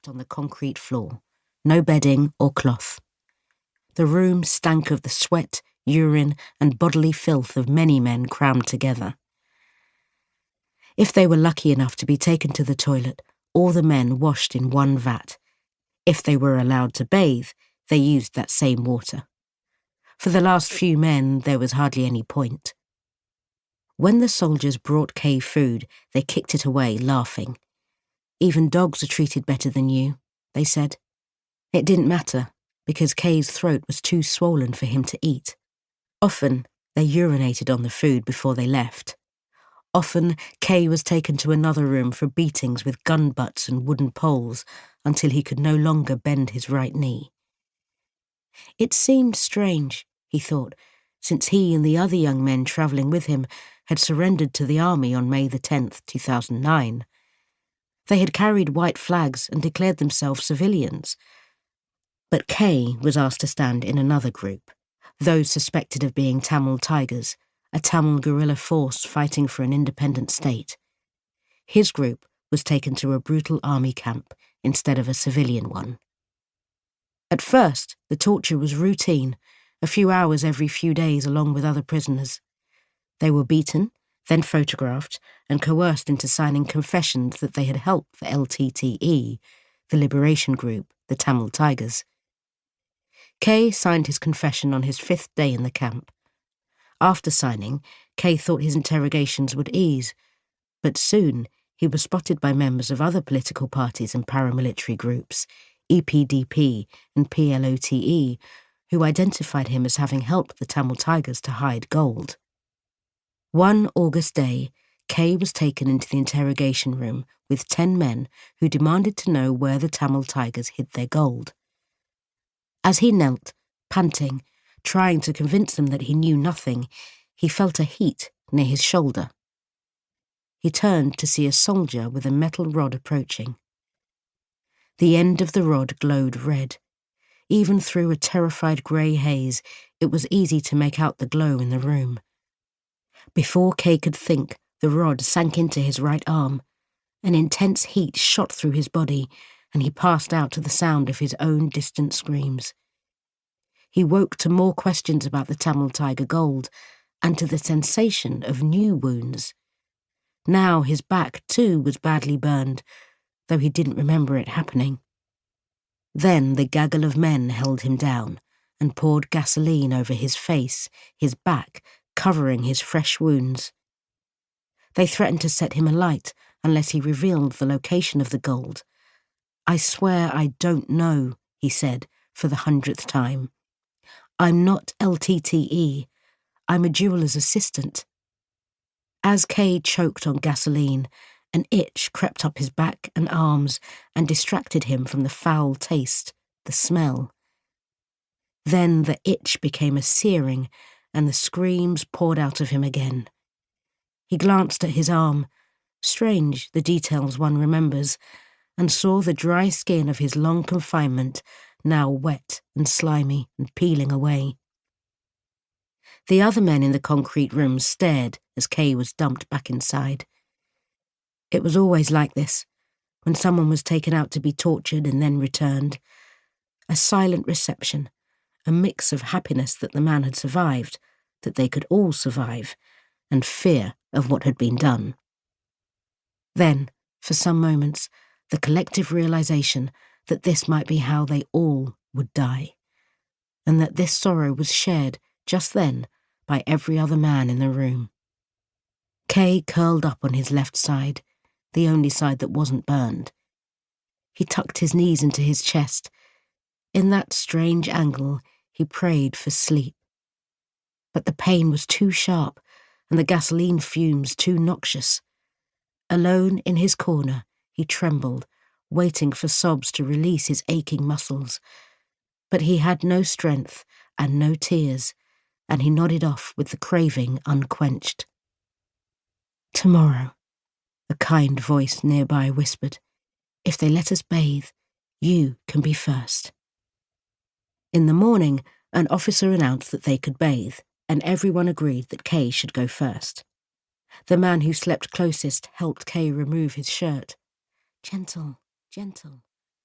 slept on the concrete floor, no bedding or cloth. The room stank of the sweat, urine, and bodily filth of many men crammed together. If they were lucky enough to be taken to the toilet, all the men washed in one vat. If they were allowed to bathe, they used that same water. For the last few men, there was hardly any point. When the soldiers brought Kay food, they kicked it away, laughing. "Even dogs are treated better than you," they said. It didn't matter, because Kay's throat was too swollen for him to eat. Often, they urinated on the food before they left. Often, Kay was taken to another room for beatings with gun butts and wooden poles until he could no longer bend his right knee. It seemed strange, he thought, since he and the other young men travelling with him had surrendered to the army on May the 10th, 2009. They had carried white flags and declared themselves civilians. But Kay was asked to stand in another group, those suspected of being Tamil Tigers, a Tamil guerrilla force fighting for an independent state. His group was taken to a brutal army camp instead of a civilian one. At first, the torture was routine, a few hours every few days along with other prisoners. They were beaten, then photographed, and coerced into signing confessions that they had helped the LTTE, the liberation group, the Tamil Tigers. Kay signed his confession on his 5th day in the camp. After signing, Kay thought his interrogations would ease, but soon he was spotted by members of other political parties and paramilitary groups, EPDP and PLOTE, who identified him as having helped the Tamil Tigers to hide gold. One August day, Kay was taken into the interrogation room with 10 men who demanded to know where the Tamil Tigers hid their gold. As he knelt, panting, trying to convince them that he knew nothing, he felt a heat near his shoulder. He turned to see a soldier with a metal rod approaching. The end of the rod glowed red. Even through a terrified grey haze, it was easy to make out the glow in the room. Before Kay could think, the rod sank into his right arm. An intense heat shot through his body, and he passed out to the sound of his own distant screams. He woke to more questions about the Tamil Tiger gold, and to the sensation of new wounds. Now his back, too, was badly burned, though he didn't remember it happening. Then the gaggle of men held him down and poured gasoline over his face, his back, covering his fresh wounds. They threatened to set him alight unless he revealed the location of the gold. "I swear I don't know," he said for the 100th time. "I'm not LTTE. I'm a jeweler's assistant." As Kay choked on gasoline, an itch crept up his back and arms and distracted him from the foul taste, the smell. Then the itch became a searing, and the screams poured out of him again. He glanced at his arm, strange the details one remembers, and saw the dry skin of his long confinement, now wet and slimy and peeling away. The other men in the concrete room stared as Kay was dumped back inside. It was always like this, when someone was taken out to be tortured and then returned. A silent reception, a mix of happiness that the man had survived, that they could all survive, and fear of what had been done. Then, for some moments, the collective realization that this might be how they all would die, and that this sorrow was shared just then by every other man in the room. Kay curled up on his left side, the only side that wasn't burned. He tucked his knees into his chest. In that strange angle, he prayed for sleep. But the pain was too sharp, and the gasoline fumes too noxious. Alone in his corner, he trembled, waiting for sobs to release his aching muscles. But he had no strength and no tears, and he nodded off with the craving unquenched. "Tomorrow," a kind voice nearby whispered, "if they let us bathe, you can be first." In the morning, an officer announced that they could bathe, and everyone agreed that Kay should go first. The man who slept closest helped Kay remove his shirt. "Gentle, gentle,"